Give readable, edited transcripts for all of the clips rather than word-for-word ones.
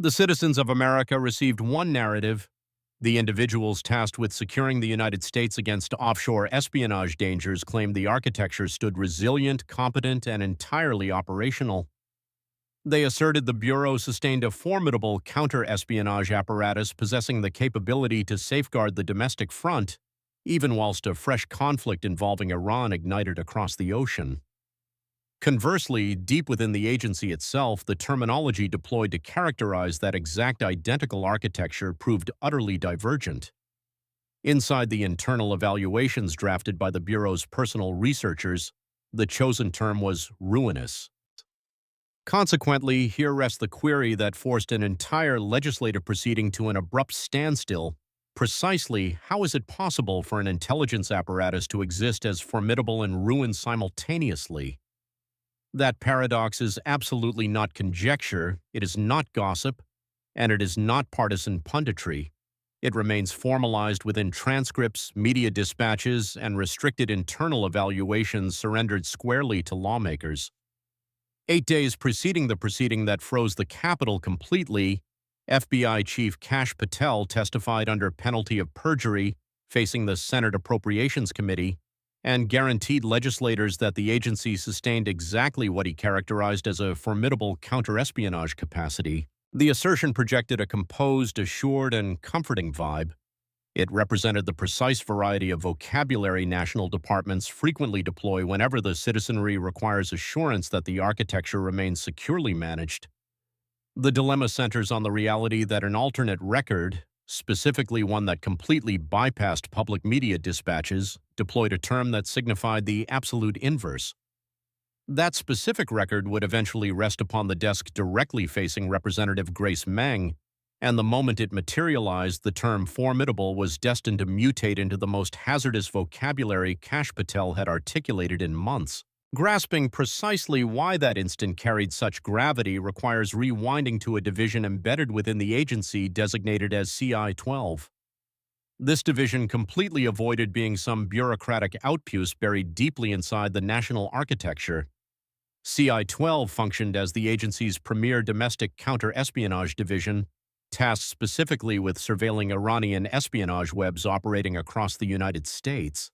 The citizens of America received one narrative. The individuals tasked with securing the United States against offshore espionage dangers claimed the architecture stood resilient, competent, and entirely operational. They asserted the Bureau sustained a formidable counter-espionage apparatus possessing the capability to safeguard the domestic front, even whilst a fresh conflict involving Iran ignited across the ocean. Conversely, deep within the agency itself, the terminology deployed to characterize that exact identical architecture proved utterly divergent. Inside the internal evaluations drafted by the Bureau's personal researchers, the chosen term was ruinous. Consequently, here rests the query that forced an entire legislative proceeding to an abrupt standstill. Precisely, how is it possible for an intelligence apparatus to exist as formidable and ruined simultaneously? That paradox is absolutely not conjecture, it is not gossip, and it is not partisan punditry. It remains formalized within transcripts, media dispatches, and restricted internal evaluations surrendered squarely to lawmakers. 8 days preceding the proceeding that froze the Capitol completely, FBI Chief Kash Patel testified under penalty of perjury, facing the Senate Appropriations Committee, and guaranteed legislators that the agency sustained exactly what he characterized as a formidable counterespionage capacity. The assertion projected a composed, assured, and comforting vibe. It represented the precise variety of vocabulary national departments frequently deploy whenever the citizenry requires assurance that the architecture remains securely managed. The dilemma centers on the reality that an alternate record, specifically one that completely bypassed public media dispatches, deployed a term that signified the absolute inverse. That specific record would eventually rest upon the desk directly facing Representative Grace Meng, and the moment it materialized, the term formidable was destined to mutate into the most hazardous vocabulary Kash Patel had articulated in months. Grasping precisely why that instant carried such gravity requires rewinding to a division embedded within the agency designated as CI-12. This division completely avoided being some bureaucratic outpost buried deeply inside the national architecture. CI-12 functioned as the agency's premier domestic counter-espionage division, tasked specifically with surveilling Iranian espionage webs operating across the United States.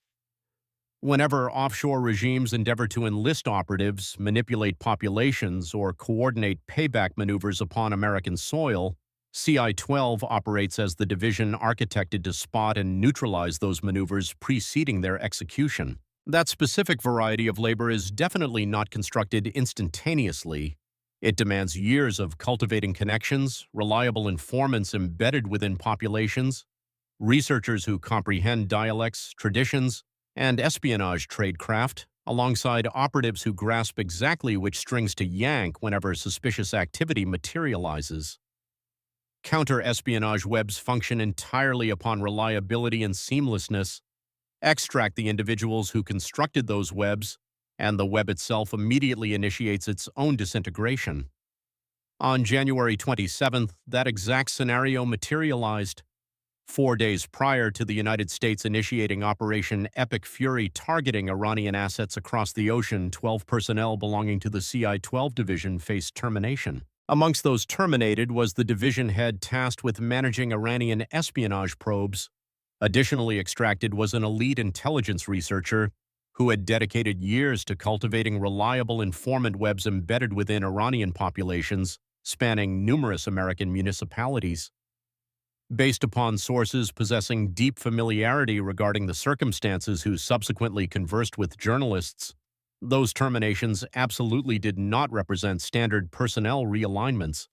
Whenever offshore regimes endeavor to enlist operatives, manipulate populations, or coordinate payback maneuvers upon American soil, CI-12 operates as the division architected to spot and neutralize those maneuvers preceding their execution. That specific variety of labor is definitely not constructed instantaneously. It demands years of cultivating connections, reliable informants embedded within populations, researchers who comprehend dialects, traditions, and espionage tradecraft, alongside operatives who grasp exactly which strings to yank whenever suspicious activity materializes. Counter-espionage webs function entirely upon reliability and seamlessness. Extract the individuals who constructed those webs, and the web itself immediately initiates its own disintegration. On January 27th, that exact scenario materialized. 4 days prior to the United States initiating Operation Epic Fury targeting Iranian assets across the ocean, 12 personnel belonging to the CI-12 division faced termination. Amongst those terminated was the division head tasked with managing Iranian espionage probes. Additionally extracted was an elite intelligence researcher who had dedicated years to cultivating reliable informant webs embedded within Iranian populations, spanning numerous American municipalities. Based upon sources possessing deep familiarity regarding the circumstances who subsequently conversed with journalists, those terminations absolutely did not represent standard personnel realignments.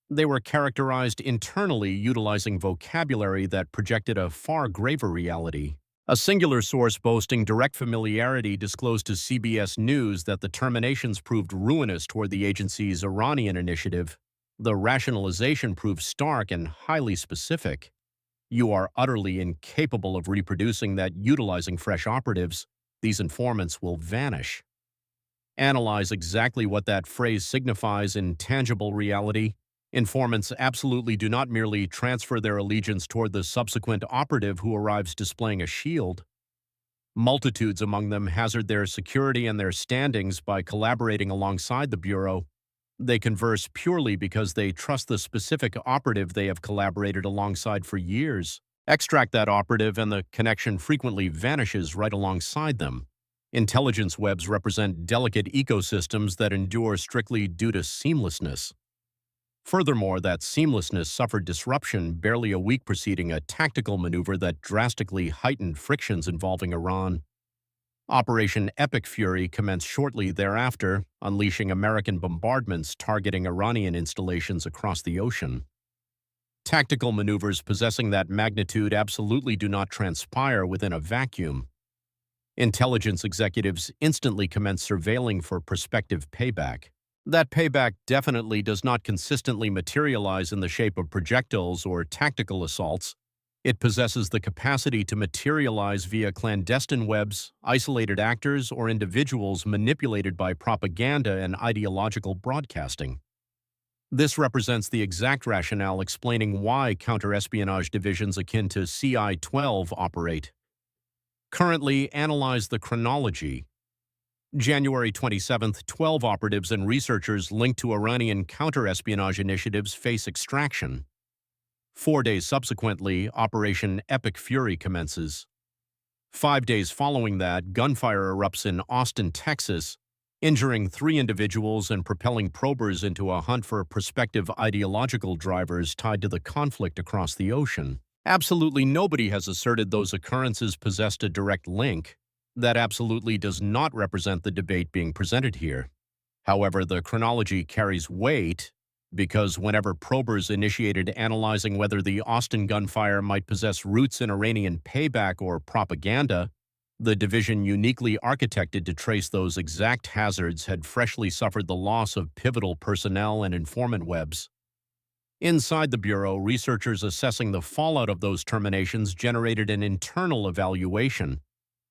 They were characterized internally utilizing vocabulary that projected a far graver reality. A singular source boasting direct familiarity disclosed to CBS News that the terminations proved ruinous toward the agency's Iranian initiative. The rationalization proved stark and highly specific. You are utterly incapable of reproducing that utilizing fresh operatives. These informants will vanish. Analyze exactly what that phrase signifies in tangible reality. Informants absolutely do not merely transfer their allegiance toward the subsequent operative who arrives displaying a shield. Multitudes among them hazard their security and their standings by collaborating alongside the Bureau. They converse purely because they trust the specific operative they have collaborated alongside for years. Extract that operative and the connection frequently vanishes right alongside them. Intelligence webs represent delicate ecosystems that endure strictly due to seamlessness. Furthermore, that seamlessness suffered disruption barely a week preceding a tactical maneuver that drastically heightened frictions involving Iran. Operation Epic Fury commenced shortly thereafter, unleashing American bombardments targeting Iranian installations across the ocean. Tactical maneuvers possessing that magnitude absolutely do not transpire within a vacuum. Intelligence executives instantly commence surveilling for prospective payback. That payback definitely does not consistently materialize in the shape of projectiles or tactical assaults. It possesses the capacity to materialize via clandestine webs, isolated actors, or individuals manipulated by propaganda and ideological broadcasting. This represents the exact rationale explaining why counterespionage divisions akin to CI-12 operate. Currently, analyze the chronology. January 27th, 12 operatives and researchers linked to Iranian counterespionage initiatives face extraction. 4 days subsequently, Operation Epic Fury commences. 5 days following that, gunfire erupts in Austin, Texas, injuring 3 individuals and propelling probers into a hunt for prospective ideological drivers tied to the conflict across the ocean. Absolutely nobody has asserted those occurrences possessed a direct link. That absolutely does not represent the debate being presented here. However, the chronology carries weight because whenever probers initiated analyzing whether the Austin gunfire might possess roots in Iranian payback or propaganda, the division uniquely architected to trace those exact hazards had freshly suffered the loss of pivotal personnel and informant webs. Inside the Bureau, researchers assessing the fallout of those terminations generated an internal evaluation.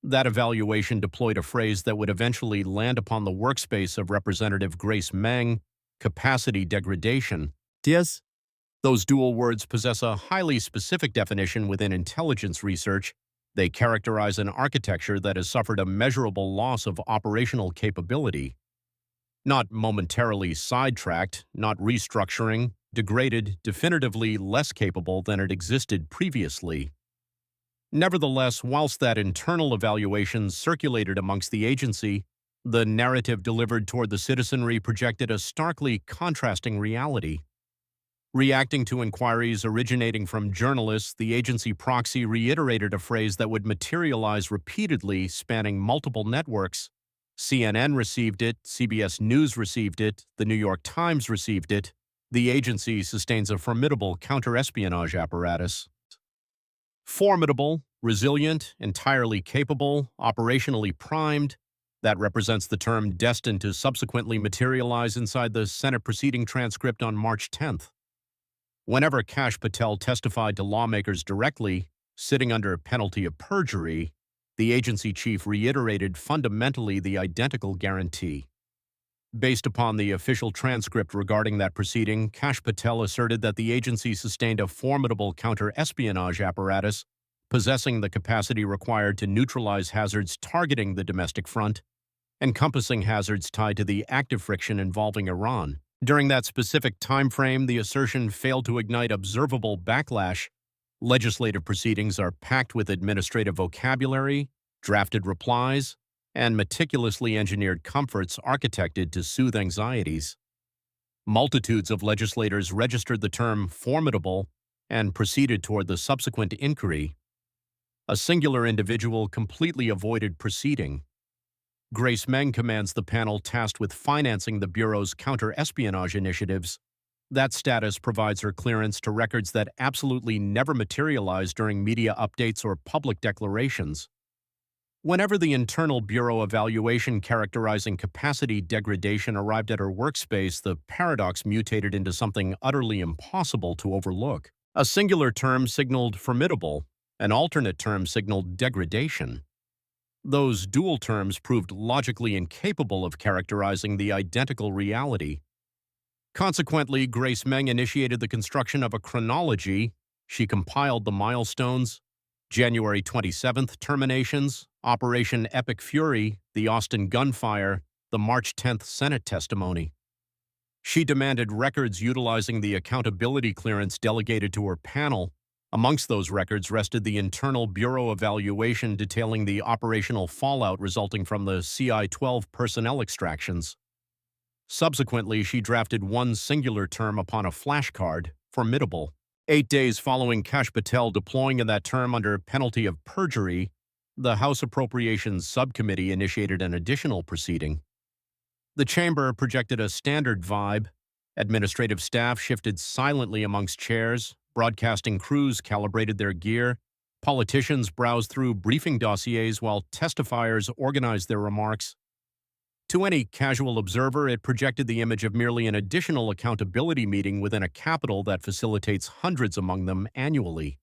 That evaluation deployed a phrase that would eventually land upon the workspace of Representative Grace Meng: capacity degradation. Yes. Those dual words possess a highly specific definition within intelligence research. They characterize an architecture that has suffered a measurable loss of operational capability. Not momentarily sidetracked, not restructuring, degraded, definitively less capable than it existed previously. Nevertheless, whilst that internal evaluation circulated amongst the agency, the narrative delivered toward the citizenry projected a starkly contrasting reality. Reacting to inquiries originating from journalists, the agency proxy reiterated a phrase that would materialize repeatedly, spanning multiple networks. CNN received it, CBS News received it, the New York Times received it. The agency sustains a formidable counterespionage apparatus. Formidable, resilient, entirely capable, operationally primed. That represents the term destined to subsequently materialize inside the Senate proceeding transcript on March 10th. Whenever Kash Patel testified to lawmakers directly, sitting under penalty of perjury, the agency chief reiterated fundamentally the identical guarantee. Based upon the official transcript regarding that proceeding, Kash Patel asserted that the agency sustained a formidable counter-espionage apparatus, possessing the capacity required to neutralize hazards targeting the domestic front, encompassing hazards tied to the active friction involving Iran. During that specific time frame, the assertion failed to ignite observable backlash. Legislative proceedings are packed with administrative vocabulary, drafted replies, and meticulously engineered comforts architected to soothe anxieties. Multitudes of legislators registered the term formidable and proceeded toward the subsequent inquiry. A singular individual completely avoided proceeding. Grace Meng commands the panel tasked with financing the Bureau's counter-espionage initiatives. That status provides her clearance to records that absolutely never materialize during media updates or public declarations. Whenever the internal Bureau evaluation characterizing capacity degradation arrived at her workspace, the paradox mutated into something utterly impossible to overlook. A singular term signaled formidable, an alternate term signaled degradation. Those dual terms proved logically incapable of characterizing the identical reality. Consequently, Grace Meng initiated the construction of a chronology. She compiled the milestones: January 27th terminations, Operation Epic Fury, the Austin gunfire, the March 10th Senate testimony. She demanded records utilizing the accountability clearance delegated to her panel. Amongst those records rested the internal Bureau evaluation detailing the operational fallout resulting from the CI-12 personnel extractions. Subsequently, she drafted one singular term upon a flashcard, formidable. 8 days following Kash Patel deploying in that term under penalty of perjury, the House Appropriations Subcommittee initiated an additional proceeding. The chamber projected a standard vibe. Administrative staff shifted silently amongst chairs, broadcasting crews calibrated their gear, politicians browsed through briefing dossiers while testifiers organized their remarks. To any casual observer, it projected the image of merely an additional accountability meeting within a capital that facilitates hundreds among them annually.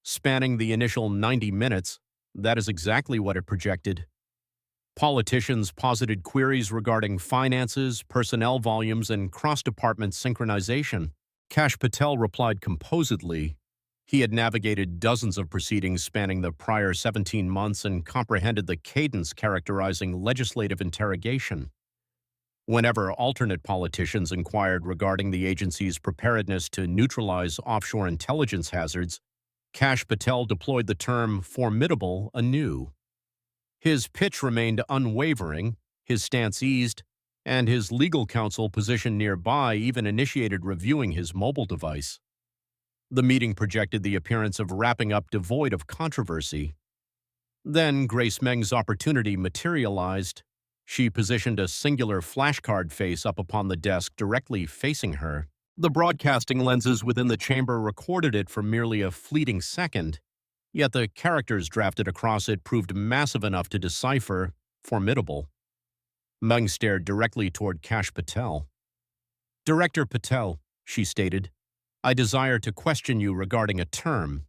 Spanning the initial 90 minutes, that is exactly what it projected. Politicians posited queries regarding finances, personnel volumes, and cross-department synchronization. Kash Patel replied composedly. He had navigated dozens of proceedings spanning the prior 17 months and comprehended the cadence characterizing legislative interrogation. Whenever alternate politicians inquired regarding the agency's preparedness to neutralize offshore intelligence hazards, Kash Patel deployed the term formidable anew. His pitch remained unwavering, his stance eased, and his legal counsel positioned nearby even initiated reviewing his mobile device. The meeting projected the appearance of wrapping up devoid of controversy. Then Grace Meng's opportunity materialized. She positioned a singular flashcard face up upon the desk directly facing her. The broadcasting lenses within the chamber recorded it for merely a fleeting second, yet the characters drafted across it proved massive enough to decipher formidable. Meng stared directly toward Kash Patel. "Director Patel," she stated, "I desire to question you regarding a term."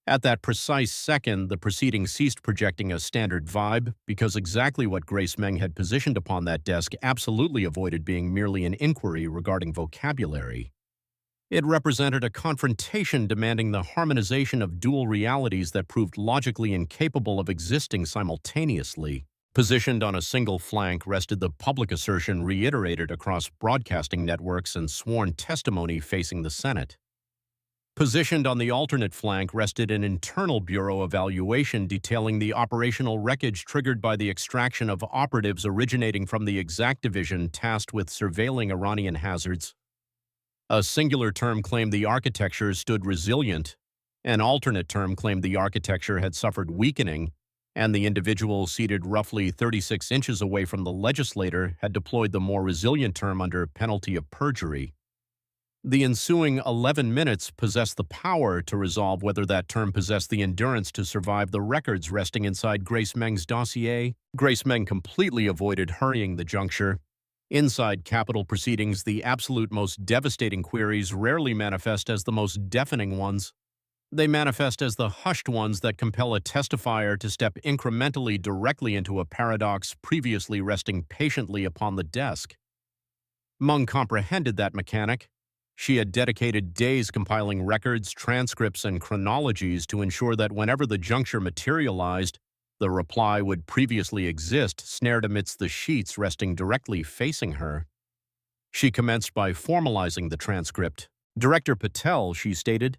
At that precise second, the proceeding ceased projecting a standard vibe because exactly what Grace Meng had positioned upon that desk absolutely avoided being merely an inquiry regarding vocabulary. It represented a confrontation demanding the harmonization of dual realities that proved logically incapable of existing simultaneously. Positioned on a single flank rested the public assertion reiterated across broadcasting networks and sworn testimony facing the Senate. Positioned on the alternate flank rested an internal bureau evaluation detailing the operational wreckage triggered by the extraction of operatives originating from the exact division tasked with surveilling Iranian hazards. A singular term claimed the architecture stood resilient, an alternate term claimed the architecture had suffered weakening, and the individual seated roughly 36 inches away from the legislator had deployed the more resilient term under penalty of perjury. The ensuing 11 minutes possessed the power to resolve whether that term possessed the endurance to survive the records resting inside Grace Meng's dossier. Grace Meng completely avoided hurrying the juncture. Inside capital proceedings, the absolute most devastating queries rarely manifest as the most deafening ones. They manifest as the hushed ones that compel a testifier to step incrementally directly into a paradox previously resting patiently upon the desk. Meng comprehended that mechanic. She had dedicated days compiling records, transcripts, and chronologies to ensure that whenever the juncture materialized, the reply would previously exist, snared amidst the sheets resting directly facing her. She commenced by formalizing the transcript. "Director Patel," she stated,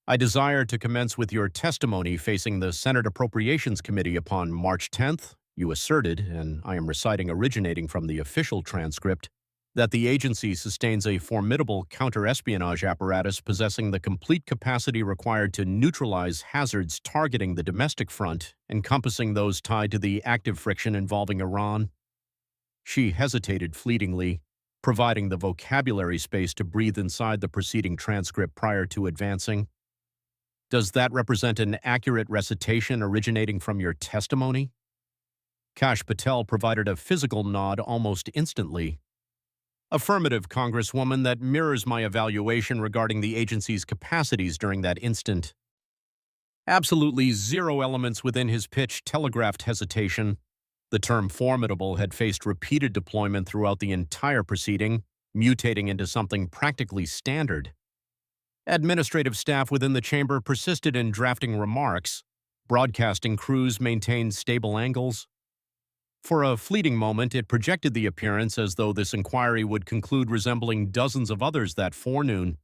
"I desire to commence with your testimony facing the Senate Appropriations Committee upon March 10th. You asserted, and I am reciting originating from the official transcript, that the agency sustains a formidable counter-espionage apparatus possessing the complete capacity required to neutralize hazards targeting the domestic front, encompassing those tied to the active friction involving Iran." She hesitated fleetingly, providing the vocabulary space to breathe inside the preceding transcript prior to advancing. "Does that represent an accurate recitation originating from your testimony?" Kash Patel provided a physical nod almost instantly. "Affirmative, Congresswoman, that mirrors my evaluation regarding the agency's capacities during that instant." Absolutely zero elements within his pitch telegraphed hesitation. The term formidable had faced repeated deployment throughout the entire proceeding, mutating into something practically standard. Administrative staff within the chamber persisted in drafting remarks. Broadcasting crews maintained stable angles. For a fleeting moment, it projected the appearance as though this inquiry would conclude resembling dozens of others that forenoon.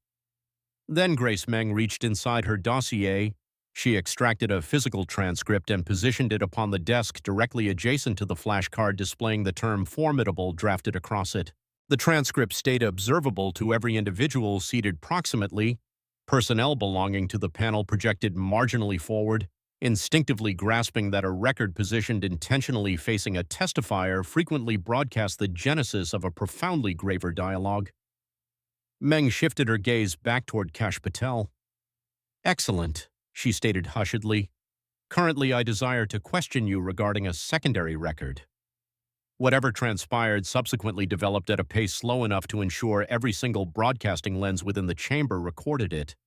Then Grace Meng reached inside her dossier. She extracted a physical transcript and positioned it upon the desk directly adjacent to the flashcard displaying the term formidable drafted across it. The transcript stayed observable to every individual seated proximately. Personnel belonging to the panel projected marginally forward, instinctively grasping that a record positioned intentionally facing a testifier frequently broadcast the genesis of a profoundly graver dialogue. Meng shifted her gaze back toward Kash Patel. "Excellent," she stated hushedly. "Currently, I desire to question you regarding a secondary record." Whatever transpired subsequently developed at a pace slow enough to ensure every single broadcasting lens within the chamber recorded it.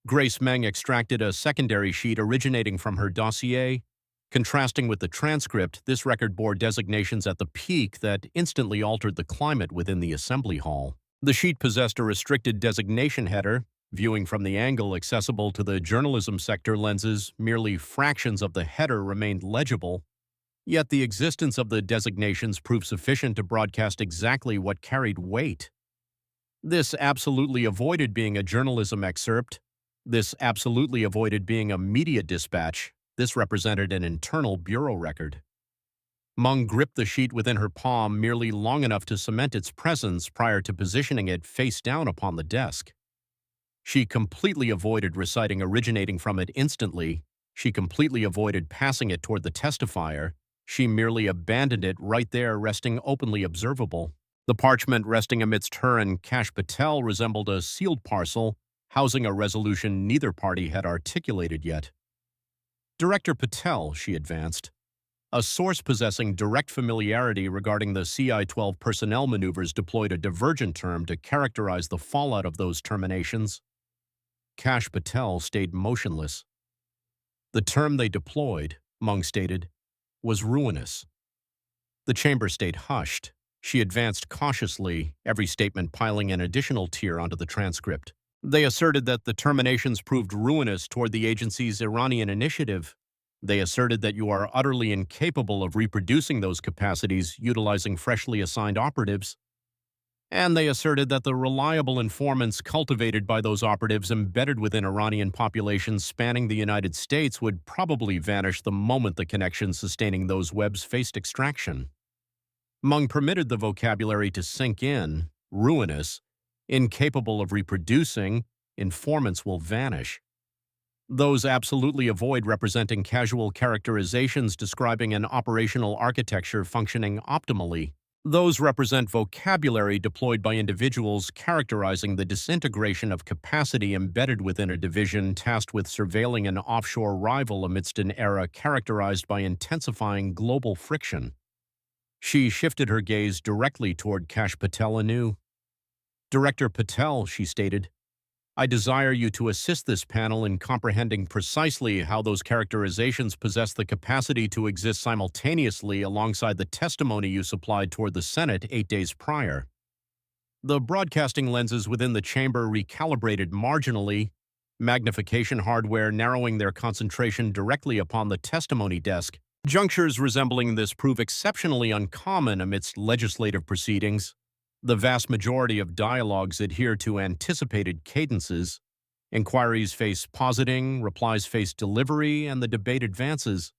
Grace Meng extracted a secondary sheet originating from her dossier. Contrasting with the transcript, this record bore designations at the peak that instantly altered the climate within the assembly hall. The sheet possessed a restricted designation header. Viewing from the angle accessible to the journalism sector lenses, merely fractions of the header remained legible. Yet the existence of the designations proved sufficient to broadcast exactly what carried weight. This absolutely avoided being a journalism excerpt. This absolutely avoided being a media dispatch. This represented an internal bureau record. Meng gripped the sheet within her palm merely long enough to cement its presence prior to positioning it face down upon the desk. She completely avoided reciting originating from it instantly. She completely avoided passing it toward the testifier. She merely abandoned it right there, resting openly observable. The parchment resting amidst her and Kash Patel resembled a sealed parcel, housing a resolution neither party had articulated yet. "Director Patel," she advanced, "a source possessing direct familiarity regarding the CI-12 personnel maneuvers deployed a divergent term to characterize the fallout of those terminations." Kash Patel stayed motionless. "The term they deployed," Meng stated, "was ruinous." The chamber stayed hushed. She advanced cautiously, every statement piling an additional tier onto the transcript. "They asserted that the terminations proved ruinous toward the agency's Iranian initiative. They asserted that you are utterly incapable of reproducing those capacities utilizing freshly assigned operatives. And they asserted that the reliable informants cultivated by those operatives embedded within Iranian populations spanning the United States would probably vanish the moment the connections sustaining those webs faced extraction." Meng permitted the vocabulary to sink in. Ruinous, incapable of reproducing, informants will vanish. Those absolutely avoid representing casual characterizations describing an operational architecture functioning optimally. Those represent vocabulary deployed by individuals characterizing the disintegration of capacity embedded within a division tasked with surveilling an offshore rival amidst an era characterized by intensifying global friction. She shifted her gaze directly toward Kash Patel anew. "Director Patel," she stated, "I desire you to assist this panel in comprehending precisely how those characterizations possess the capacity to exist simultaneously alongside the testimony you supplied toward the Senate 8 days prior." The broadcasting lenses within the chamber recalibrated marginally, magnification hardware narrowing their concentration directly upon the testimony desk. Junctures resembling this prove exceptionally uncommon amidst legislative proceedings. The vast majority of dialogues adhere to anticipated cadences. Inquiries face positing, replies face delivery, and the debate advances.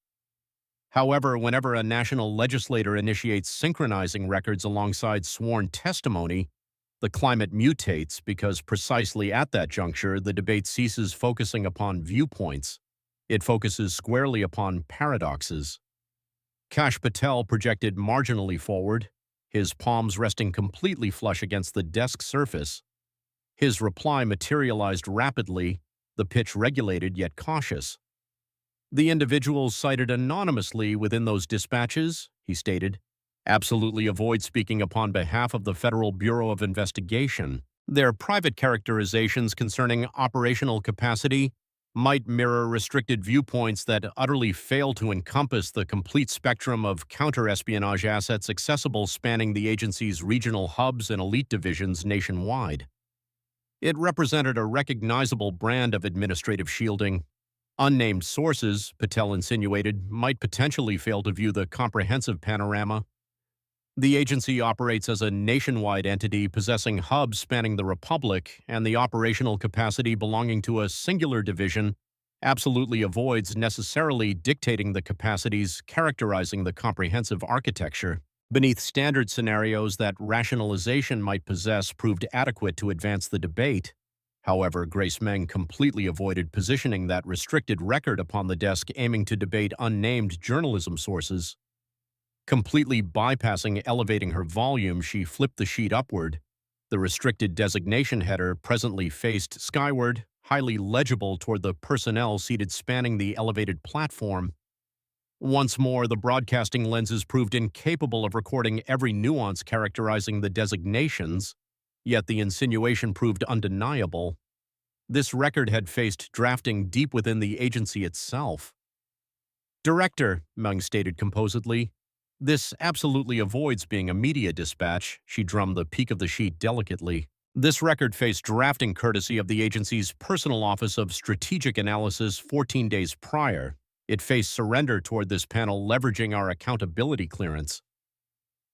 However, whenever a national legislator initiates synchronizing records alongside sworn testimony, the climate mutates because precisely at that juncture, the debate ceases focusing upon viewpoints. It focuses squarely upon paradoxes. Kash Patel projected marginally forward, his palms resting completely flush against the desk surface. His reply materialized rapidly, the pitch regulated yet cautious. "The individuals cited anonymously within those dispatches," he stated, "absolutely avoid speaking upon behalf of the Federal Bureau of Investigation. Their private characterizations concerning operational capacity might mirror restricted viewpoints that utterly fail to encompass the complete spectrum of counter-espionage assets accessible spanning the agency's regional hubs and elite divisions nationwide." It represented a recognizable brand of administrative shielding. Unnamed sources, Patel insinuated, might potentially fail to view the comprehensive panorama. The agency operates as a nationwide entity possessing hubs spanning the Republic, and the operational capacity belonging to a singular division absolutely avoids necessarily dictating the capacities characterizing the comprehensive architecture. Beneath standard scenarios that rationalization might possess proved adequate to advance the debate. However, Grace Meng completely avoided positioning that restricted record upon the desk aiming to debate unnamed journalism sources. Completely bypassing elevating her volume, she flipped the sheet upward. The restricted designation header presently faced skyward, highly legible toward the personnel seated spanning the elevated platform. Once more, the broadcasting lenses proved incapable of recording every nuance characterizing the designations, yet the insinuation proved undeniable. This record had faced drafting deep within the agency itself. "Director," Meng stated composedly, "this absolutely avoids being a media dispatch." She drummed the peak of the sheet delicately. "This record faced drafting courtesy of the agency's Personal Office of Strategic Analysis 14 days prior. It faced surrender toward this panel leveraging our accountability clearance."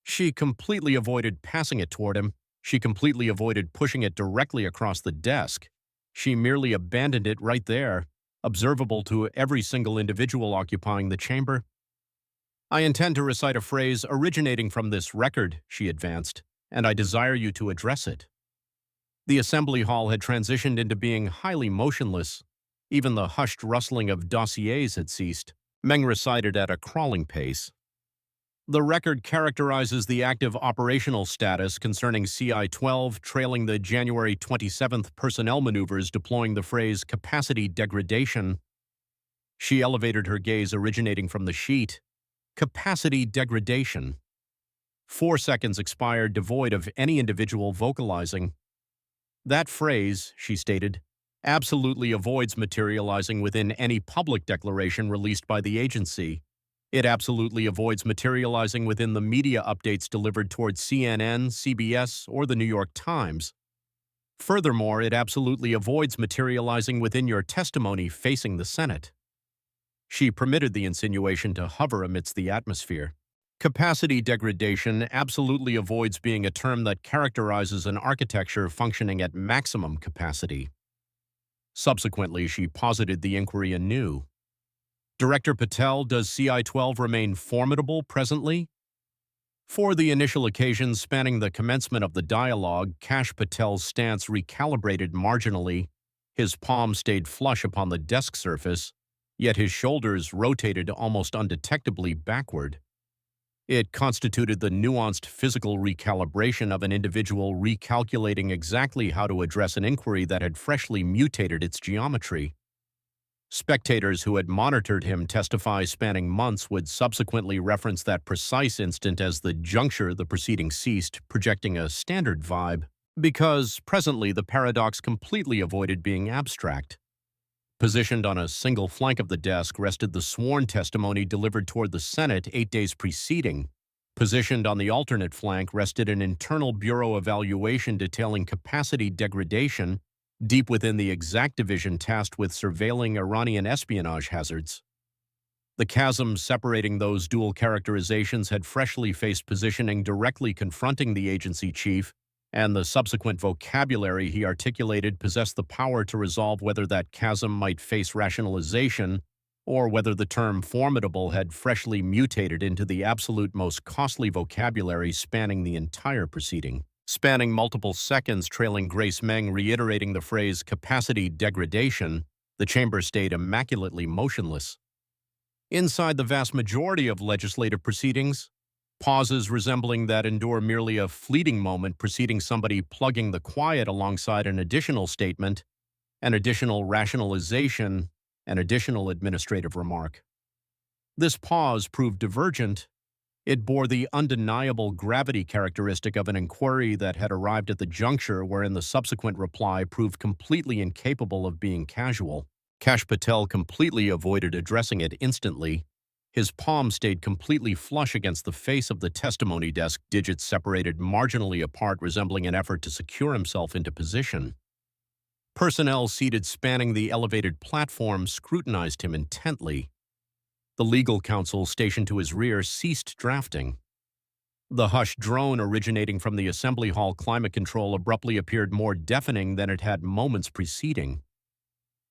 She completely avoided passing it toward him. She completely avoided pushing it directly across the desk. She merely abandoned it right there, observable to every single individual occupying the chamber. "I intend to recite a phrase originating from this record," she advanced, "and I desire you to address it." The assembly hall had transitioned into being highly motionless. Even the hushed rustling of dossiers had ceased. Meng recited at a crawling pace. "The record characterizes the active operational status concerning CI-12 trailing the January 27th personnel maneuvers deploying the phrase capacity degradation." She elevated her gaze originating from the sheet. Capacity degradation. 4 seconds expired devoid of any individual vocalizing. "That phrase," she stated, "absolutely avoids materializing within any public declaration released by the agency. It absolutely avoids materializing within the media updates delivered towards CNN, CBS, or the New York Times. Furthermore, it absolutely avoids materializing within your testimony facing the Senate." She permitted the insinuation to hover amidst the atmosphere. "Capacity degradation absolutely avoids being a term that characterizes an architecture functioning at maximum capacity." Subsequently, she posited the inquiry anew. "Director Patel, does CI-12 remain formidable presently?" For the initial occasions spanning the commencement of the dialogue, Kash Patel's stance recalibrated marginally. His palm stayed flush upon the desk surface, yet his shoulders rotated almost undetectably backward. It constituted the nuanced physical recalibration of an individual recalculating exactly how to address an inquiry that had freshly mutated its geometry. Spectators who had monitored him testify spanning months would subsequently reference that precise instant as the juncture the proceeding ceased, projecting a standard vibe, because presently the paradox completely avoided being abstract. Positioned on a single flank of the desk rested the sworn testimony delivered toward the Senate 8 days preceding. Positioned on the alternate flank rested an internal bureau evaluation detailing capacity degradation deep within the exact division tasked with surveilling Iranian espionage hazards. The chasm separating those dual characterizations had freshly faced positioning directly confronting the agency chief, and the subsequent vocabulary he articulated possessed the power to resolve whether that chasm might face rationalization or whether the term formidable had freshly mutated into the absolute most costly vocabulary spanning the entire proceeding. Spanning multiple seconds trailing Grace Meng reiterating the phrase capacity degradation, the chamber stayed immaculately motionless. Inside the vast majority of legislative proceedings, pauses resembling that endure merely a fleeting moment preceding somebody plugging the quiet alongside an additional statement, an additional rationalization, an additional administrative remark. This pause proved divergent. It bore the undeniable gravity characteristic of an inquiry that had arrived at the juncture wherein the subsequent reply proved completely incapable of being casual. Kash Patel completely avoided addressing it instantly. His palm stayed completely flush against the face of the testimony desk, digits separated marginally apart, resembling an effort to secure himself into position. Personnel seated spanning the elevated platform scrutinized him intently. The legal counsel stationed to his rear ceased drafting. The hushed drone originating from the Assembly Hall climate control abruptly appeared more deafening than it had moments preceding.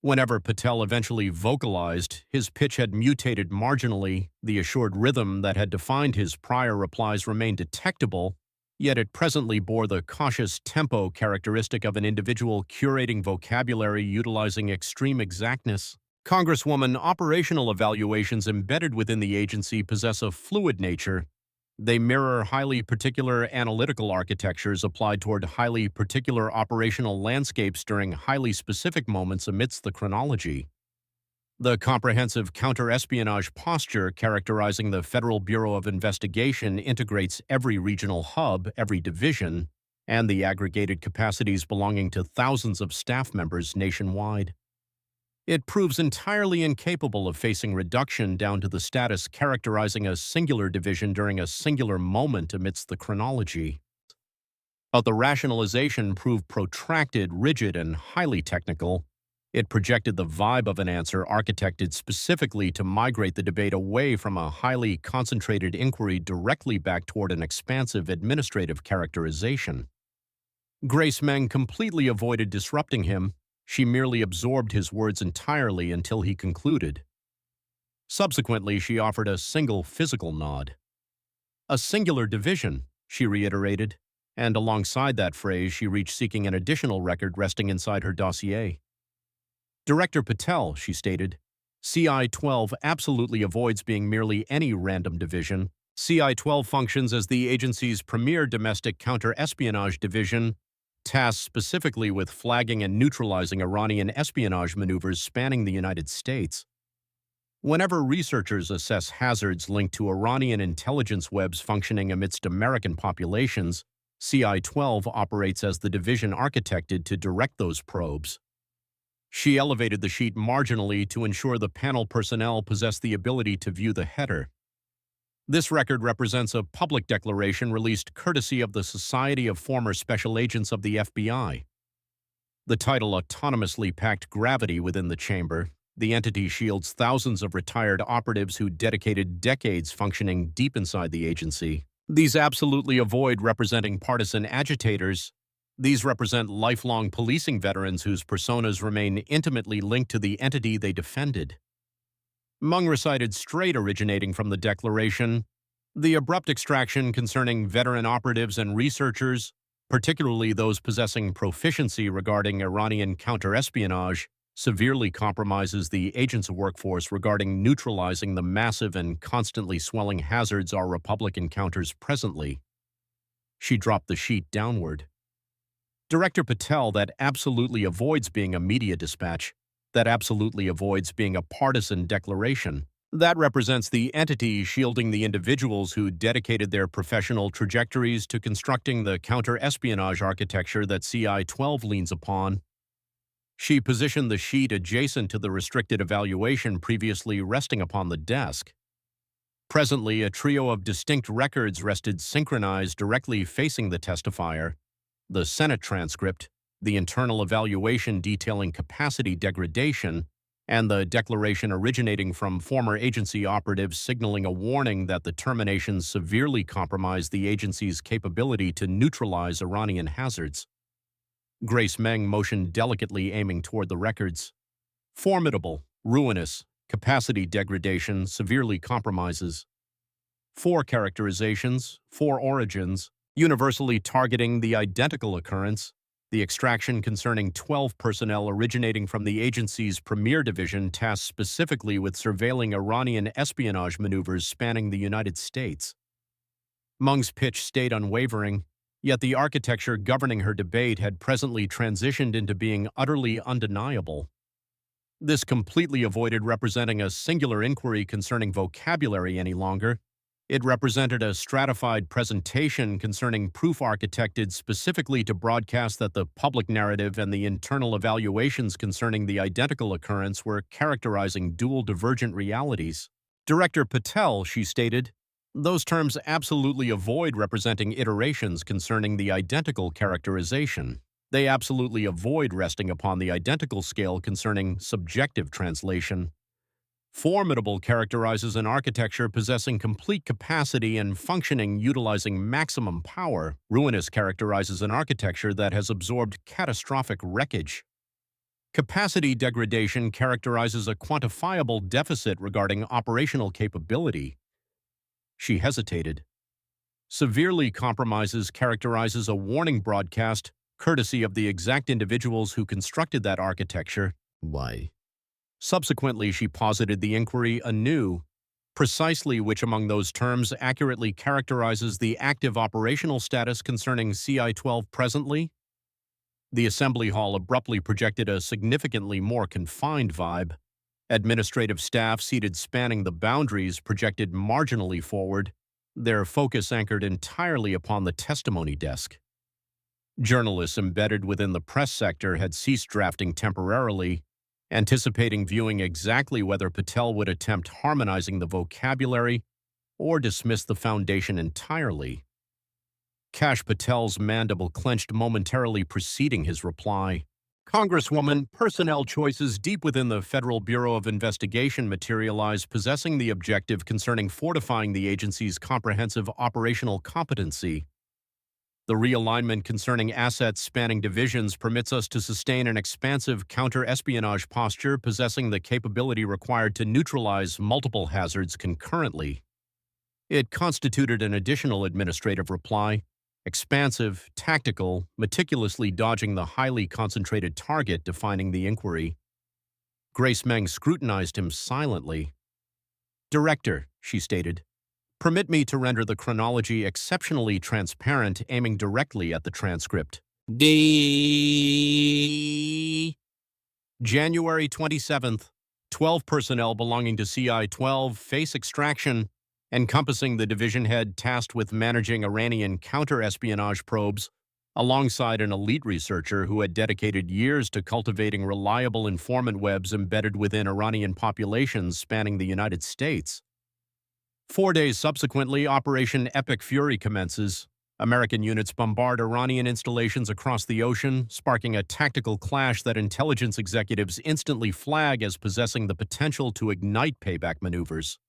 Whenever Patel eventually vocalized, his pitch had mutated marginally, the assured rhythm that had defined his prior replies remained detectable, yet it presently bore the cautious tempo characteristic of an individual curating vocabulary utilizing extreme exactness. Congresswoman, operational evaluations embedded within the agency possess a fluid nature. They mirror highly particular analytical architectures applied toward highly particular operational landscapes during highly specific moments amidst the chronology. The comprehensive counter-espionage posture characterizing the Federal Bureau of Investigation integrates every regional hub, every division, and the aggregated capacities belonging to thousands of staff members nationwide. It proves entirely incapable of facing reduction down to the status characterizing a singular division during a singular moment amidst the chronology. But the rationalization proved protracted, rigid, and highly technical. It projected the vibe of an answer architected specifically to migrate the debate away from a highly concentrated inquiry directly back toward an expansive administrative characterization. Grace Meng completely avoided disrupting him. She merely absorbed his words entirely until he concluded. Subsequently, she offered a single physical nod. A singular division, she reiterated, and alongside that phrase she reached seeking an additional record resting inside her dossier. Director Patel, she stated, CI-12 absolutely avoids being merely any random division. CI-12 functions as the agency's premier domestic counter-espionage division, tasked specifically with flagging and neutralizing Iranian espionage maneuvers spanning the United States. Whenever researchers assess hazards linked to Iranian intelligence webs functioning amidst American populations, CI-12 operates as the division architected to direct those probes. She elevated the sheet marginally to ensure the panel personnel possessed the ability to view the header. This record represents a public declaration released courtesy of the Society of Former Special Agents of the FBI. The title autonomously packed gravity within the chamber. The entity shields thousands of retired operatives who dedicated decades functioning deep inside the agency. These absolutely avoid representing partisan agitators. These represent lifelong policing veterans whose personas remain intimately linked to the entity they defended. Meng recited straight originating from the declaration, the abrupt extraction concerning veteran operatives and researchers, particularly those possessing proficiency regarding Iranian counterespionage, severely compromises the agent's workforce regarding neutralizing the massive and constantly swelling hazards our republic encounters presently. She dropped the sheet downward. Director Patel, that absolutely avoids being a media dispatch, that absolutely avoids being a partisan declaration. That represents the entity shielding the individuals who dedicated their professional trajectories to constructing the counter-espionage architecture that CI-12 leans upon. She positioned the sheet adjacent to the restricted evaluation previously resting upon the desk. Presently, a trio of distinct records rested synchronized directly facing the testifier: the Senate transcript, the internal evaluation detailing capacity degradation, and the declaration originating from former agency operatives signaling a warning that the terminations severely compromised the agency's capability to neutralize Iranian hazards. Grace Meng motioned delicately, aiming toward the records. Formidable, ruinous, capacity degradation severely compromises. 4 characterizations, 4 origins, universally targeting the identical occurrence, the extraction concerning 12 personnel originating from the agency's premier division tasked specifically with surveilling Iranian espionage maneuvers spanning the United States. Meng's pitch stayed unwavering, yet the architecture governing her debate had presently transitioned into being utterly undeniable. This completely avoided representing a singular inquiry concerning vocabulary any longer. It represented a stratified presentation concerning proof architected specifically to broadcast that the public narrative and the internal evaluations concerning the identical occurrence were characterizing dual divergent realities. Director Patel, she stated, those terms absolutely avoid representing iterations concerning the identical characterization. They absolutely avoid resting upon the identical scale concerning subjective translation. Formidable characterizes an architecture possessing complete capacity and functioning utilizing maximum power. Ruinous characterizes an architecture that has absorbed catastrophic wreckage. Capacity degradation characterizes a quantifiable deficit regarding operational capability. She hesitated. Severely compromises characterizes a warning broadcast, courtesy of the exact individuals who constructed that architecture. Why? Subsequently, she posited the inquiry anew, precisely which among those terms accurately characterizes the active operational status concerning CI-12 presently? The assembly hall abruptly projected a significantly more confined vibe. Administrative staff seated spanning the boundaries projected marginally forward, their focus anchored entirely upon the testimony desk. Journalists embedded within the press sector had ceased drafting temporarily, anticipating viewing exactly whether Patel would attempt harmonizing the vocabulary or dismiss the foundation entirely. Kash Patel's mandible clenched momentarily preceding his reply. Congresswoman, personnel choices deep within the Federal Bureau of Investigation materialize possessing the objective concerning fortifying the agency's comprehensive operational competency. The realignment concerning assets spanning divisions permits us to sustain an expansive counter-espionage posture possessing the capability required to neutralize multiple hazards concurrently. It constituted an additional administrative reply, expansive, tactical, meticulously dodging the highly concentrated target defining the inquiry. Grace Meng scrutinized him silently. "Director," she stated, "permit me to render the chronology exceptionally transparent, aiming directly at the transcript." January 27th, 12 personnel belonging to CI-12 face extraction, encompassing the division head tasked with managing Iranian counter-espionage probes, alongside an elite researcher who had dedicated years to cultivating reliable informant webs embedded within Iranian populations spanning the United States. 4 days subsequently, Operation Epic Fury commences. American units bombard Iranian installations across the ocean, sparking a tactical clash that intelligence executives instantly flag as possessing the potential to ignite payback maneuvers.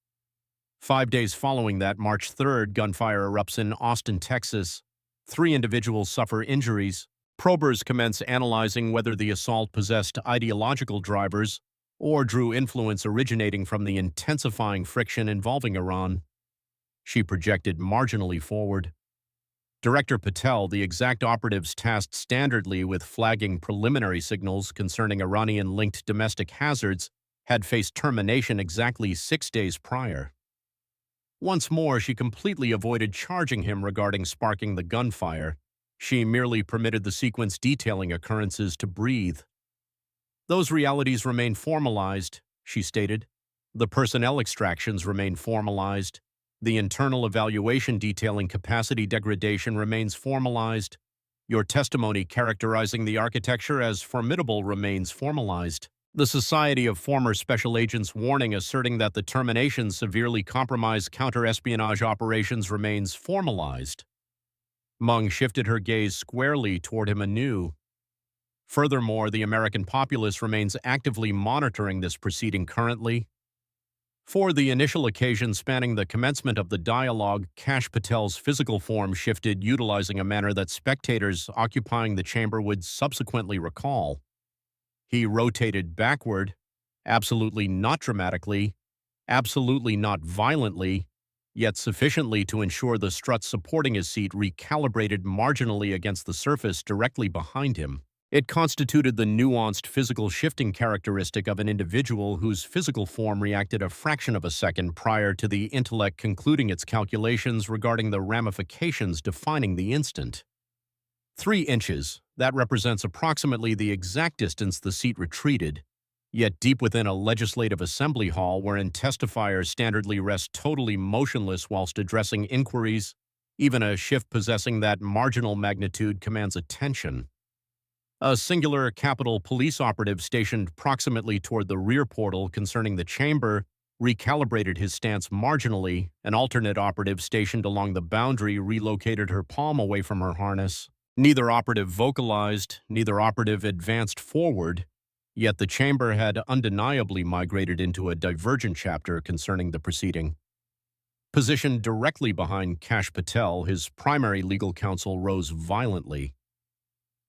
5 days following that, March 3rd, gunfire erupts in Austin, Texas. 3 individuals suffer injuries. Probers commence analyzing whether the assault possessed ideological drivers or drew influence originating from the intensifying friction involving Iran. She projected marginally forward. Director Patel, the exact operatives tasked standardly with flagging preliminary signals concerning Iranian-linked domestic hazards, had faced termination exactly 6 days prior. Once more, she completely avoided charging him regarding sparking the gunfire. She merely permitted the sequence detailing occurrences to breathe. "Those realities remain formalized," she stated. "The personnel extractions remain formalized. The internal evaluation detailing capacity degradation remains formalized. Your testimony characterizing the architecture as formidable remains formalized. The Society of Former Special Agents warning asserting that the termination severely compromised counter-espionage operations remains formalized." Meng shifted her gaze squarely toward him anew. "Furthermore, the American populace remains actively monitoring this proceeding currently." For the initial occasion spanning the commencement of the dialogue, Kash Patel's physical form shifted, utilizing a manner that spectators occupying the chamber would subsequently recall. He rotated backward, absolutely not dramatically, absolutely not violently, yet sufficiently to ensure the struts supporting his seat recalibrated marginally against the surface directly behind him. It constituted the nuanced physical shifting characteristic of an individual whose physical form reacted a fraction of a second prior to the intellect concluding its calculations regarding the ramifications defining the instant. 3 inches, that represents approximately the exact distance the seat retreated, yet deep within a legislative assembly hall wherein testifiers standardly rest totally motionless whilst addressing inquiries, even a shift possessing that marginal magnitude commands attention. A singular Capitol Police operative stationed proximately toward the rear portal concerning the chamber recalibrated his stance marginally. An alternate operative stationed along the boundary relocated her palm away from her harness. Neither operative vocalized, neither operative advanced forward, yet the chamber had undeniably migrated into a divergent chapter concerning the proceeding. Positioned directly behind Kash Patel, his primary legal counsel rose violently.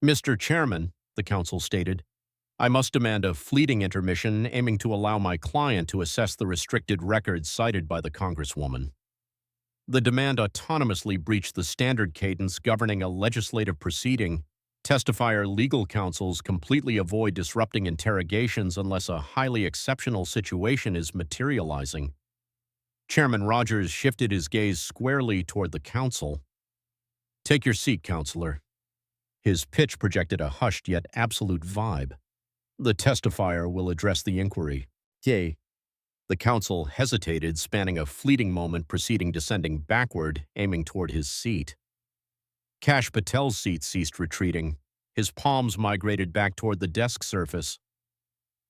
"Mr. Chairman," the counsel stated, "I must demand a fleeting intermission aiming to allow my client to assess the restricted records cited by the Congresswoman." The demand autonomously breached the standard cadence governing a legislative proceeding. Testifier legal counsels completely avoid disrupting interrogations unless a highly exceptional situation is materializing. Chairman Rogers shifted his gaze squarely toward the counsel. "Take your seat, counselor." His pitch projected a hushed yet absolute vibe. "The testifier will address the inquiry." Yay. The counsel hesitated, spanning a fleeting moment, proceeding descending backward, aiming toward his seat. Kash Patel's seat ceased retreating. His palms migrated back toward the desk surface.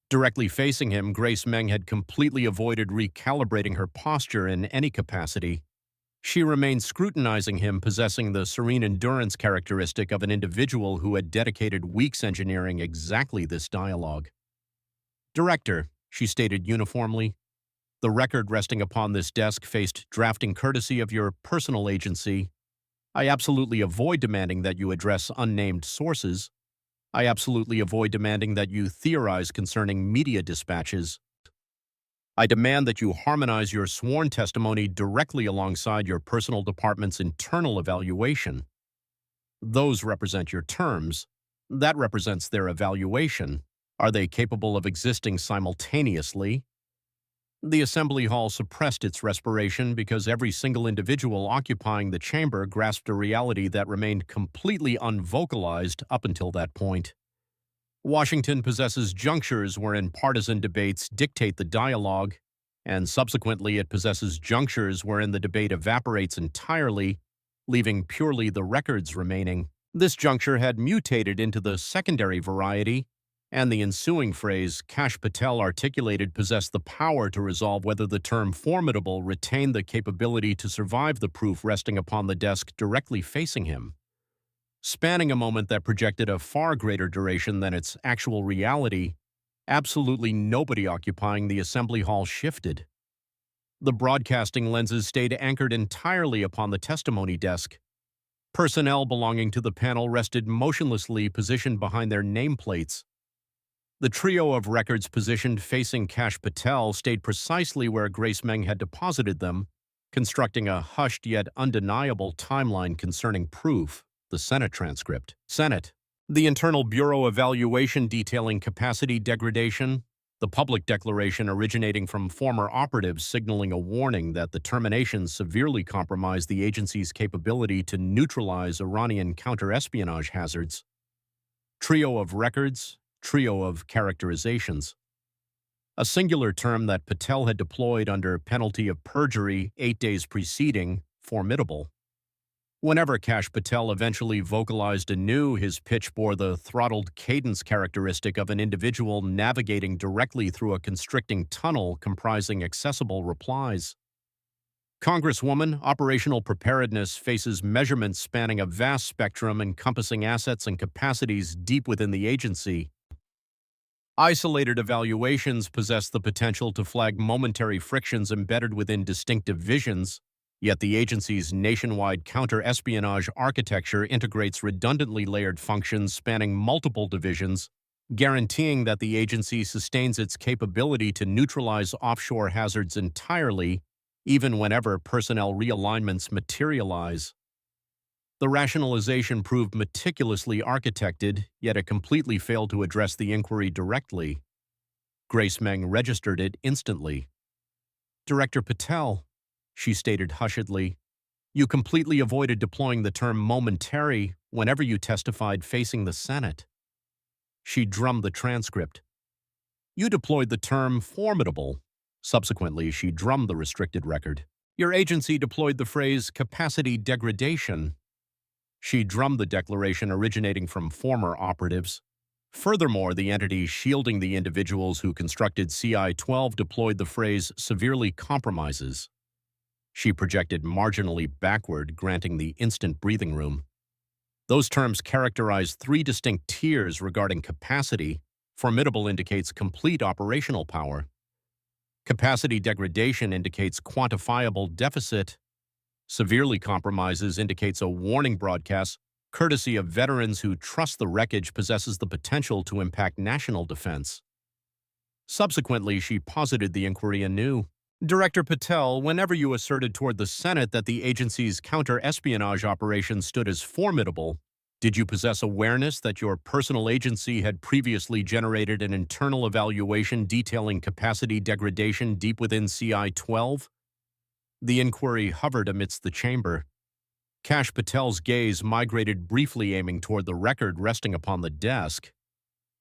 Directly facing him, Grace Meng had completely avoided recalibrating her posture in any capacity. She remained scrutinizing him, possessing the serene endurance characteristic of an individual who had dedicated weeks engineering exactly this dialogue. "Director," she stated uniformly, "the record resting upon this desk faced drafting courtesy of your personal agency. I absolutely avoid demanding that you address unnamed sources. I absolutely avoid demanding that you theorize concerning media dispatches. I demand that you harmonize your sworn testimony directly alongside your personal department's internal evaluation. Those represent your terms. That represents their evaluation. Are they capable of existing simultaneously?" The assembly hall suppressed its respiration because every single individual occupying the chamber grasped a reality that remained completely unvocalized up until that point. Washington possesses junctures wherein partisan debates dictate the dialogue, and subsequently it possesses junctures wherein the debate evaporates entirely, leaving purely the records remaining. This juncture had mutated into the secondary variety, and the ensuing phrase Kash Patel articulated possessed the power to resolve whether the term formidable retained the capability to survive the proof resting upon the desk directly facing him. Spanning a moment that projected a far greater duration than its actual reality, absolutely nobody occupying the assembly hall shifted. The broadcasting lenses stayed anchored entirely upon the testimony desk. Personnel belonging to the panel rested motionlessly positioned behind their nameplates. The trio of records positioned facing Kash Patel stayed precisely where Grace Meng had deposited them, constructing a hushed yet undeniable timeline concerning proof, the Senate transcript. Senate. The Internal Bureau evaluation detailing capacity degradation, the public declaration originating from former operatives signaling a warning that the termination severely compromised the agency's capability to neutralize Iranian counterespionage hazards. Trio of records, trio of characterizations. A singular term that Patel had deployed under penalty of perjury 8 days preceding, formidable. Whenever Kash Patel eventually vocalized anew, his pitch bore the throttled cadence characteristic of an individual navigating directly through a constricting tunnel comprising accessible replies. Congresswoman, operational preparedness faces measurements spanning a vast spectrum encompassing assets and capacities deep within the agency. Isolated evaluations possess the potential to flag momentary frictions embedded within distinctive visions, yet the agency's nationwide counter-espionage architecture integrates redundantly layered functions spanning multiple divisions, guaranteeing that the agency sustains its capability to neutralize offshore hazards entirely, even whenever personnel realignments materialize. The rationalization proved meticulously architected, yet it completely failed to address the inquiry directly. Grace Meng registered it instantly. "Director Patel," she stated hushedly, "you completely avoided deploying the term momentary whenever you testified facing the Senate." She drummed the transcript. "You deployed the term formidable." Subsequently, she drummed the restricted record. "Your agency deployed the phrase capacity degradation." She drummed the declaration originating from former operatives. Furthermore, the entity shielding the individuals who constructed CI-12 deployed the phrase severely compromises. She projected marginally backward, granting the instant breathing room. Those terms characterize three distinct tiers regarding capacity. Formidable indicates complete operational power. Capacity degradation indicates quantifiable deficit. Severely compromises indicates a warning broadcast, courtesy of veterans who trust the wreckage possesses the potential to impact national defense. Subsequently, she posited the inquiry anew. Director Patel, whenever you asserted toward the Senate that the agency's counter-espionage operation stood as formidable, did you possess awareness that your personal agency had previously generated an internal evaluation detailing capacity degradation deep within CI-12? The inquiry hovered amidst the chamber. Kash Patel's gaze migrated briefly, aiming toward the record resting upon the desk.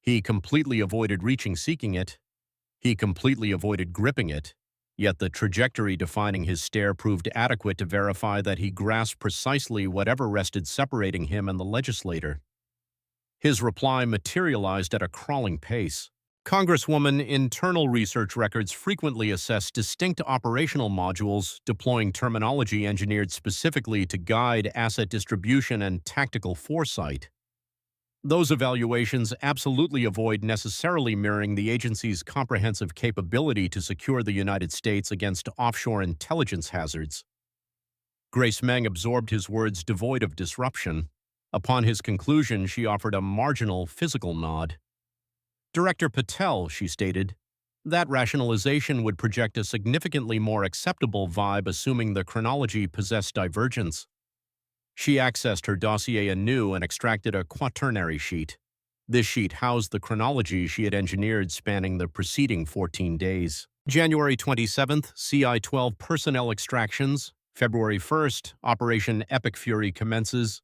He completely avoided seeking it. He completely avoided gripping it. Yet the trajectory defining his stare proved adequate to verify that he grasped precisely whatever rested separating him and the legislator. His reply materialized at a crawling pace. Congresswoman, internal research records frequently assess distinct operational modules, deploying terminology engineered specifically to guide asset distribution and tactical foresight. Those evaluations absolutely avoid necessarily mirroring the agency's comprehensive capability to secure the United States against offshore intelligence hazards. Grace Meng absorbed his words devoid of disruption. Upon his conclusion, she offered a marginal physical nod. Director Patel, she stated, that rationalization would project a significantly more acceptable vibe, assuming the chronology possessed divergence. She accessed her dossier anew and extracted a quaternary sheet. This sheet housed the chronology she had engineered spanning the preceding 14 days. January 27th, CI-12 personnel extractions. February 1st, Operation Epic Fury commences.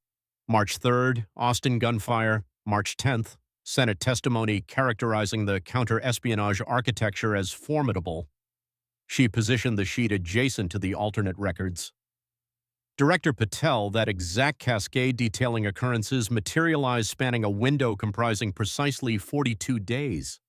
March 3rd, Austin gunfire. March 10th, Senate testimony characterizing the counter-espionage architecture as formidable. She positioned the sheet adjacent to the alternate records. Director Patel, that exact cascade detailing occurrences materialized spanning a window comprising precisely 42 days.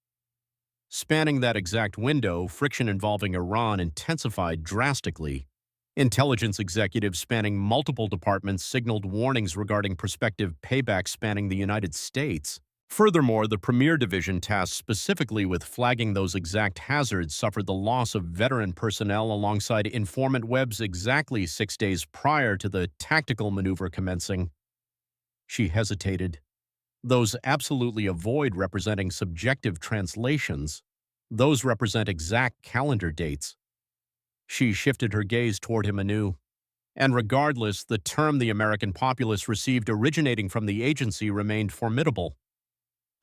Spanning that exact window, friction involving Iran intensified drastically. Intelligence executives spanning multiple departments signaled warnings regarding prospective payback spanning the United States. Furthermore, the Premier Division tasked specifically with flagging those exact hazards suffered the loss of veteran personnel alongside informant webs exactly 6 days prior to the tactical maneuver commencing. She hesitated. Those absolutely avoid representing subjective translations. Those represent exact calendar dates. She shifted her gaze toward him anew. And regardless, the term the American populace received originating from the agency remained formidable.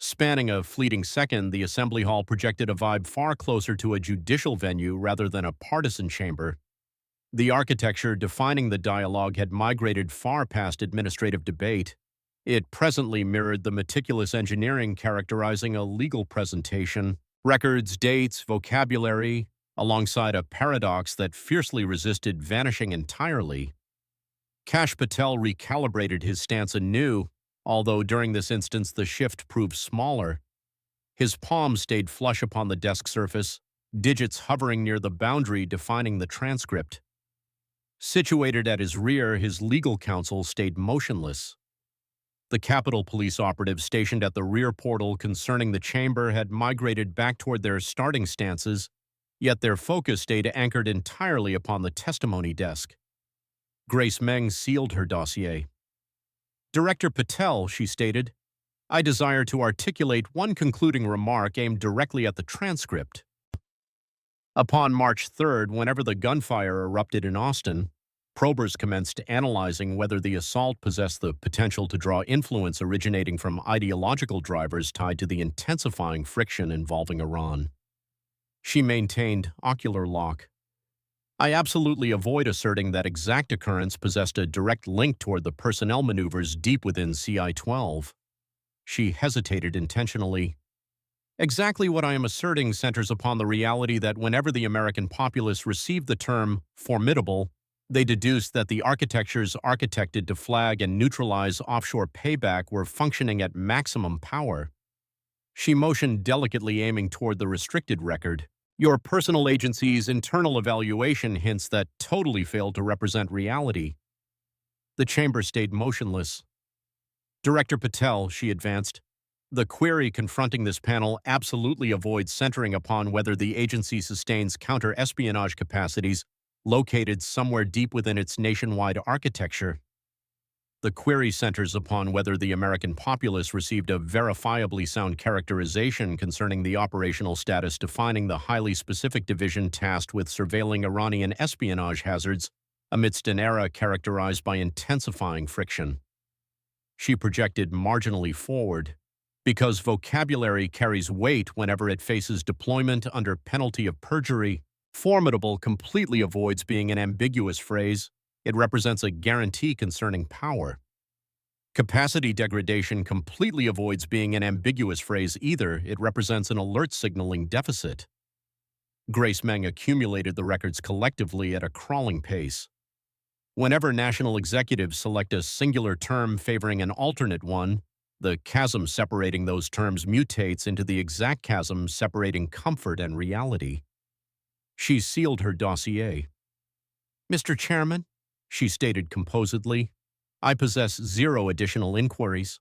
Spanning a fleeting second, the assembly hall projected a vibe far closer to a judicial venue rather than a partisan chamber. The architecture defining the dialogue had migrated far past administrative debate. It presently mirrored the meticulous engineering characterizing a legal presentation. Records, dates, vocabulary, alongside a paradox that fiercely resisted vanishing entirely. Kash Patel recalibrated his stance anew, although during this instance the shift proved smaller. His palm stayed flush upon the desk surface, digits hovering near the boundary defining the transcript. Situated at his rear, his legal counsel stayed motionless. The Capitol Police operatives stationed at the rear portal concerning the chamber had migrated back toward their starting stances, yet their focus stayed anchored entirely upon the testimony desk. Grace Meng sealed her dossier. Director Patel, she stated, I desire to articulate one concluding remark aimed directly at the transcript. Upon March 3rd, whenever the gunfire erupted in Austin, probers commenced analyzing whether the assault possessed the potential to draw influence originating from ideological drivers tied to the intensifying friction involving Iran. She maintained ocular lock. I absolutely avoid asserting that exact occurrence possessed a direct link toward the personnel maneuvers deep within CI-12. She hesitated intentionally. Exactly what I am asserting centers upon the reality that whenever the American populace received the term formidable, they deduced that the architectures architected to flag and neutralize offshore payback were functioning at maximum power. She motioned delicately, aiming toward the restricted record. Your personal agency's internal evaluation hints that totally failed to represent reality. The chamber stayed motionless. Director Patel, she advanced, the query confronting this panel absolutely avoids centering upon whether the agency sustains counter-espionage capacities located somewhere deep within its nationwide architecture. The query centers upon whether the American populace received a verifiably sound characterization concerning the operational status defining the highly specific division tasked with surveilling Iranian espionage hazards amidst an era characterized by intensifying friction. She projected marginally forward, because vocabulary carries weight whenever it faces deployment under penalty of perjury. Formidable completely avoids being an ambiguous phrase. It represents a guarantee concerning power. Capacity degradation completely avoids being an ambiguous phrase either. It represents an alert signaling deficit. Grace Meng accumulated the records collectively at a crawling pace. Whenever national executives select a singular term favoring an alternate one, the chasm separating those terms mutates into the exact chasm separating comfort and reality. She sealed her dossier. Mr. Chairman, she stated composedly, I possess 0 additional inquiries.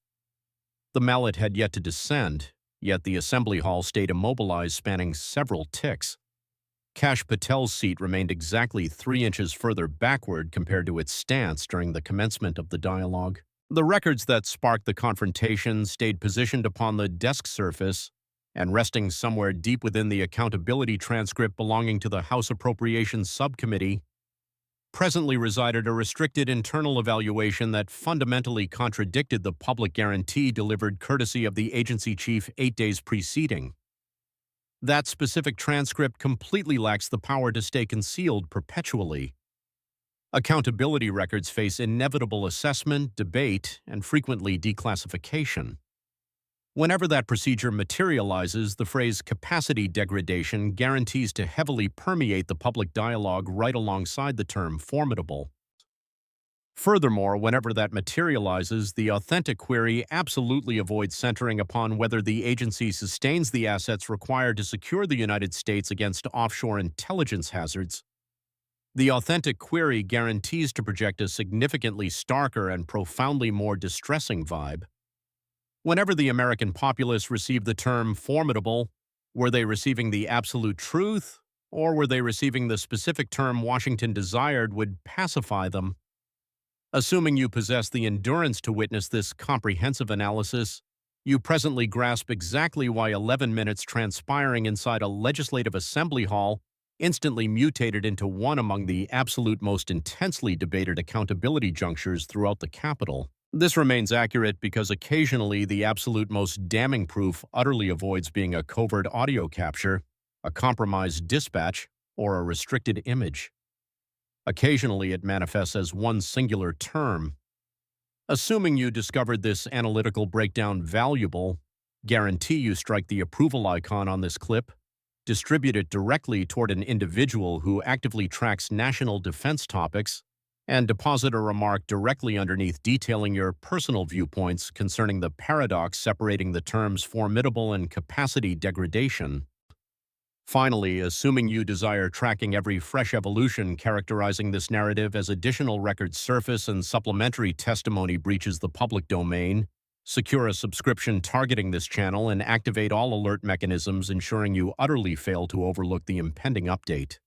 The mallet had yet to descend, yet the assembly hall stayed immobilized, spanning several ticks. Kash Patel's seat remained exactly 3 inches further backward compared to its stance during the commencement of the dialogue. The records that sparked the confrontation stayed positioned upon the desk surface and resting somewhere deep within the accountability transcript belonging to the House Appropriations Subcommittee. Presently resided a restricted internal evaluation that fundamentally contradicted the public guarantee delivered courtesy of the agency chief 8 days preceding. That specific transcript completely lacks the power to stay concealed perpetually. Accountability records face inevitable assessment, debate, and frequently declassification. Whenever that procedure materializes, the phrase capacity degradation guarantees to heavily permeate the public dialogue right alongside the term formidable. Furthermore, whenever that materializes, the authentic query absolutely avoids centering upon whether the agency sustains the assets required to secure the United States against offshore intelligence hazards. The authentic query guarantees to project a significantly starker and profoundly more distressing vibe. Whenever the American populace received the term formidable, were they receiving the absolute truth, or were they receiving the specific term Washington desired would pacify them? Assuming you possess the endurance to witness this comprehensive analysis, you presently grasp exactly why 11 minutes transpiring inside a legislative assembly hall instantly mutated into one among the absolute most intensely debated accountability junctures throughout the Capitol. This remains accurate because occasionally the absolute most damning proof utterly avoids being a covert audio capture, a compromised dispatch, or a restricted image. Occasionally it manifests as one singular term. Assuming you discovered this analytical breakdown valuable, guarantee you strike the approval icon on this clip, distribute it directly toward an individual who actively tracks national defense topics, and deposit a remark directly underneath detailing your personal viewpoints concerning the paradox separating the terms formidable and capacity degradation. Finally, assuming you desire tracking every fresh evolution characterizing this narrative as additional record surface and supplementary testimony breaches the public domain, secure a subscription targeting this channel and activate all alert mechanisms ensuring you utterly fail to overlook the impending update.